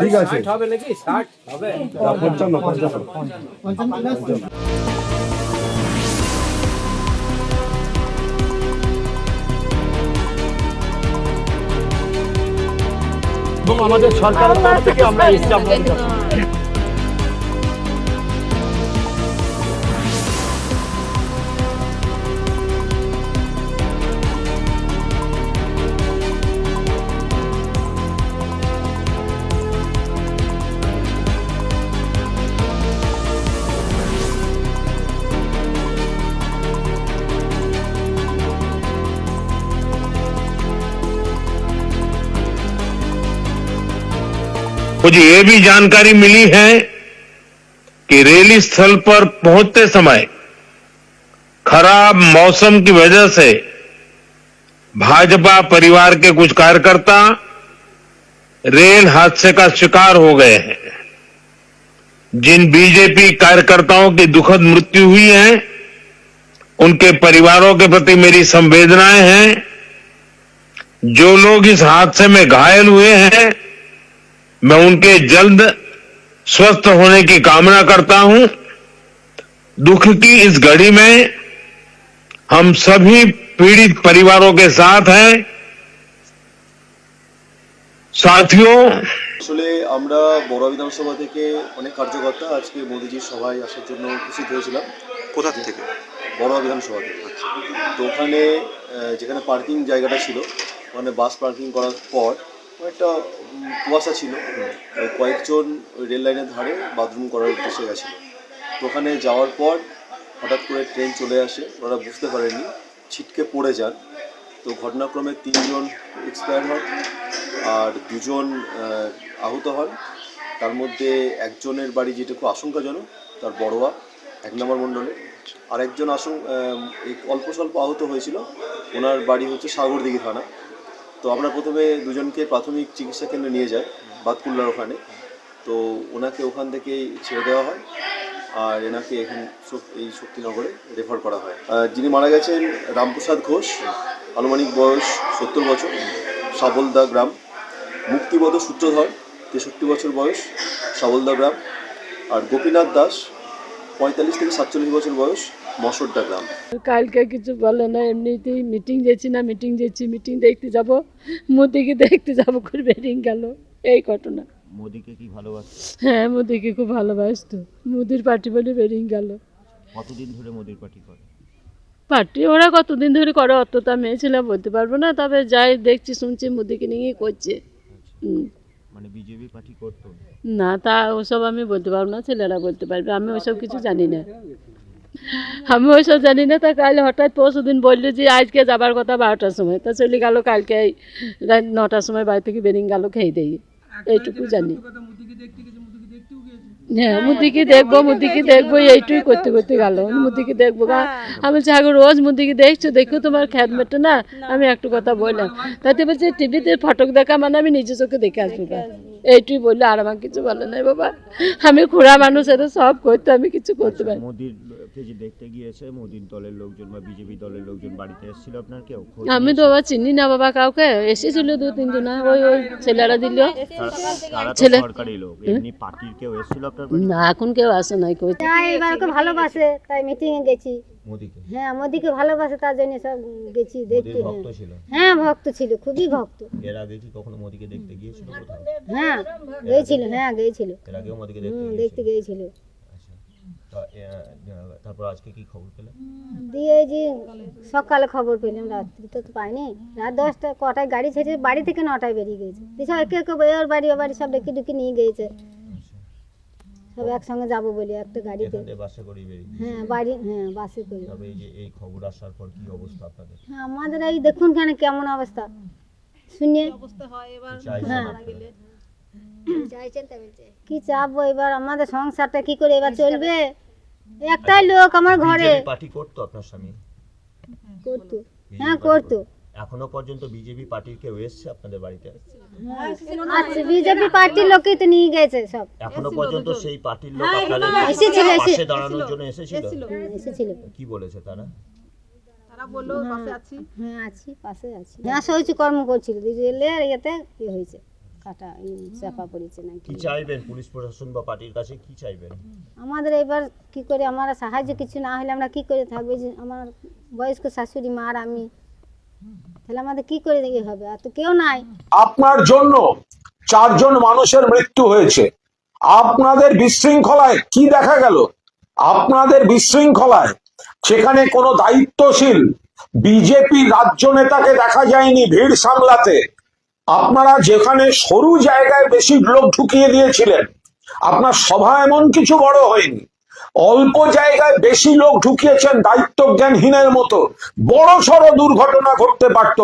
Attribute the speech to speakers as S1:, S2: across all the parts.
S1: ঠিক আছে
S2: হবে নাকি 60 হবে
S1: 55
S3: এবং আমাদের সরকারের তরফ থেকে আমরা স্টাফ
S4: मुझे ये भी जानकारी मिली है कि रैली स्थल पर पहुंचते समय खराब मौसम की वजह से भाजपा परिवार के कुछ कार्यकर्ता रेल हादसे का शिकार हो गए हैं। जिन बीजेपी कार्यकर्ताओं की दुखद मृत्यु हुई है उनके परिवारों के प्रति मेरी संवेदनाएं हैं। जो लोग इस हादसे में घायल हुए हैं मैं उनके जल्द स्वस्थ होने की कामना करता हूं। दुख की इस घड़ी में हम सभी पीड़ित परिवारों के साथ हैं। साथियों,
S5: আসলে আমরা বড় বিধানসভা থেকে অনেক কার্যকর্তা আজকে মোদিজির সভায় আসার জন্য উপস্থিত হয়েছিলাম।
S6: কোথা থেকে?
S5: বড় বিধানসভা থেকে। তো ওখানে যেখানে পার্কিং জায়গাটা ছিল ওখানে বাস পার্কিং করার পর একটা কুয়াশা ছিল, কয়েকজন রেল লাইনের ধারে বাথরুম করার উদ্দেশ্যে গেছিল। তো ওখানে যাওয়ার পর হঠাৎ করে ট্রেন চলে আসে, ওরা বুঝতে পারেনি, ছিটকে পড়ে যান। তো ঘটনাক্রমে 3 জন এক্সপায়ার হন আর 2 জন আহত হন। তার মধ্যে একজনের বাড়ি যেটা খুব আশঙ্কাজনক, তার বড়োয়া 1 নম্বর মণ্ডলে, আর একজন অল্প স্বল্প আহত হয়েছিল, ওনার বাড়ি হচ্ছে সাগরদিঘি থানা। তো আমরা প্রথমে 2 জনকে প্রাথমিক চিকিৎসা কেন্দ্রে নিয়ে যাই বাতকুল্লার ওখানে। তো ওনাকে ওখান থেকেই ছেড়ে দেওয়া হয় আর এনাকে এখন এই শক্তিনগরে রেফার করা হয়। যিনি মারা গেছেন রামপ্রসাদ ঘোষ, আনুমানিক বয়স 70 বছর, সাবলদা গ্রাম। মুক্তিবোধ সূত্রধর 63 বছর বয়স, সাবলদা গ্রাম। আর গোপীনাথ দাস 45 থেকে 47 বছর বয়স, মশরডা গ্রাম।
S7: কালকে কিছু বলে না, এমনিতেই মিটিং যাচ্ছি না, মিটিং দেখতে যাব, মোদিকে দেখতে যাব করে বেরিয়ে গেল। এই ঘটনা।
S3: মোদিকে কি ভালোবাসে?
S7: হ্যাঁ, মোদিকে খুব ভালোবাসতো, মোদির পার্টি বলে বেরিয়ে গেল।
S3: কতদিন ধরে মোদির পার্টি করে?
S7: পার্টি ওরা কতদিন ধরে করে অত তা মেয়ে ছিল বলতে পারবো না, তবে যাই দেখছি শুনছি মোদিকে নিয়েই করছে।
S3: মানে বিজেপি পার্টি করতো
S7: না, তা ওসব আমি বলতে পারবো না, ছেলেরা বলতে পারবে, আমি ওসব কিছু জানি না। আমি ওইসব জানি না। তা কাল হঠাৎ পরশু দিন বললো যে আজকে যাবার কথা 12টার সময়, তা চলে গেল কালকে 9টার সময় বাড়ি থেকে বেরিয়ে গেল খেয়ে দিয়ে। এইটুকু জানি। হ্যাঁ, মুদিকে দেখবো এইটুই করতে করতে গেল। মুদিকে দেখবো গা, আমি বলছি আগে রোজ মুদিকে দেখো তোমার খ্যাত মেটে না। আমি একটু কথা বললাম, তাতে বলছে টিভিতে ফটক দেখা মানে আমি নিজে চোখে দেখে আসবো গা, এইটুই বললো। আর আমার কিছু বলে নাই বাবা, আমি খুড়া মানুষ, এটা সব করতে আমি কিছু করতে পারি।
S3: মোদির যে দেখতে গিয়েছে মোদির দলের লোকজন বা বিজেপি দলের লোকজন বাড়িতে এসেছিল আপনার কেউ?
S7: আমি তো বাবা চিনি না বাবা কাউকে, এসেছিল 2-3 জন, ওই ছেলেরা দিল।
S3: ছেলে সরকারি লোক, এমনি পার্টির কেউ এসেছিল আপনার বাড়ি?
S7: না, এখন কেউ আসে নাই।
S8: এবার ওকে ভালোবাসে তাই মিটিং এ গেছি।
S3: মোদিকে?
S8: হ্যাঁ, মোদিকে ভালোবাসে তার জন্য সব গেছি দেখতে।
S3: ভক্ত ছিল?
S8: হ্যাঁ, ভক্ত ছিল, খুবই ভক্ত।
S3: এর আগে কি কখনো মোদিকে দেখতে গিয়েছিল কোথাও?
S8: হ্যাঁ গিয়েছিল, গিয়েছিল।
S3: এর আগেও মোদিকে
S8: দেখতে গিয়েছিল।
S3: তারপর আজকে কি খবর পেলেন?
S8: দিয়ে যে সকালে খবর পেলাম, রাত্রি তো পাইনি। রাত 10টা কটায় গাড়ি ছেড়ে বাড়ি থেকে 9টায় বেরিয়ে গেছে। সব একে ওর বাড়ি সব ডেকে ডুকে নিয়ে গিয়েছে, সব একসঙ্গে যাবো বলে একটা গাড়িতে।
S3: বাসে করে বেরিয়ে?
S8: হ্যাঁ, বাসে করে।
S3: তবে এই খবর আসার পর কি অবস্থা আপনাদের?
S8: হ্যাঁ, আমাদের এই দেখুন কেমন অবস্থা শুনে অবস্থা হয় এবার। হ্যাঁ, কি চাপবো এবার, আমাদের সংসারটা কি করে এবার চলবে? একটাই লোক আমার ঘরে।
S3: পার্টি করতো আপনার স্বামী?
S8: করতো। হ্যাঁ, করতো।
S3: এখনো পর্যন্ত বিজেপি পার্টির কেউ এসেছে আপনাদের বাড়িতে?
S8: আচ্ছা, বিজেপি পার্টির লোকই তো নিয়ে গেছে সব।
S3: এখনো পর্যন্ত সেই পার্টির লোক আপনাদের পাশে দাঁড়ানোর জন্য এসেছিল? কি বলেছে তারা?
S9: তারা বললো পাশে আছি।
S8: হ্যাঁ, পাশে আছি। হ্যাঁ, শৌচ কর্ম করছিল রেলের ইয়েতে কি হয়েছে কাটা চাপা পড়েছে নাকি।
S3: কি চাইবেন পুলিশ প্রশাসন বা পার্টির কাছে, কি চাইবেন?
S8: আমাদের এবার কি করে, আমরা সাহায্য কিছু না হলে আমরা কি করে থাকবো? যে আমার বয়স্ক শাশুড়ি মা আর আমি, তাহলে আমাদের কি করে দেখে হবে? আর তো কেউ নাই।
S1: আপনার জন্য 4 জন মানুষের মৃত্যু হয়েছে। আপনাদের বিশৃঙ্খলায় কি দেখা গেল? আপনাদের বিশৃঙ্খলায় সেখানে কোনো দায়িত্বশীল বিজেপি রাজ্য নেতাকে দেখা যায়নি ভিড় সামলাতে। আপনারা যেখানে সরু জায়গায় বেশি লোক ঢুকিয়ে দিয়েছিলেন, আপনার সভা এমন কিছু বড় হয়নি, অল্প জায়গায় বেশি লোক ঢুকিয়েছেন দায়িত্ব জ্ঞানহীনের মতো, বড় সড় দুর্ঘটনা ঘটতে পারত।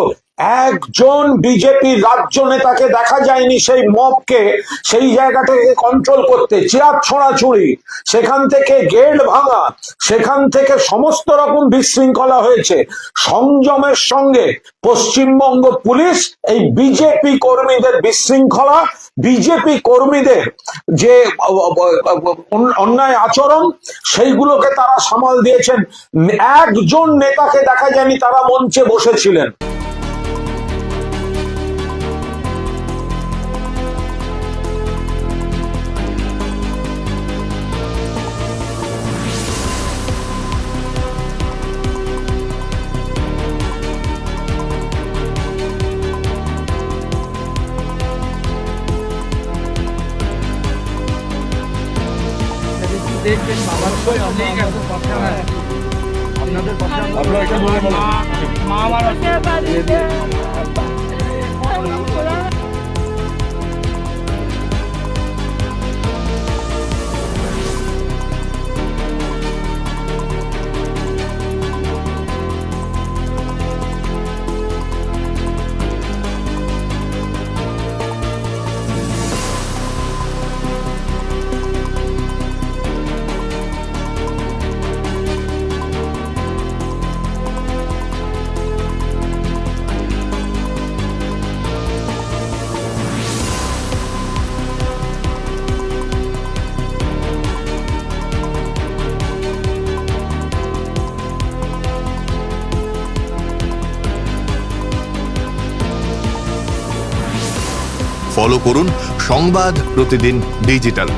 S1: একজন বিজেপি রাজ্য নেতাকে দেখা যায়নি সেই মবকে সেই জায়গাটাকে কন্ট্রোল করতে। চেয়ার ছোঁড়াছুড়ি, সেখান থেকে গেট ভাঙা, সেখান থেকে সমস্ত রকম বিশৃঙ্খলা হয়েছে। সংযমের সঙ্গে পশ্চিমবঙ্গ পুলিশ এই বিজেপি কর্মীদের বিশৃঙ্খলা, বিজেপি কর্মীদের যে অন্যায় আচরণ, সেইগুলোকে তারা সামাল দিয়েছেন। একজন নেতাকে দেখা যায়নি, তারা মঞ্চে বসেছিলেন।
S2: দেখবেন বাবার সঙ্গে অনেক এত কথা হয় আপনাদের কথা আপনারা এটা বলে বলেন মা আমার
S6: ফলো করুন সংবাদ প্রতিদিন ডিজিটাল।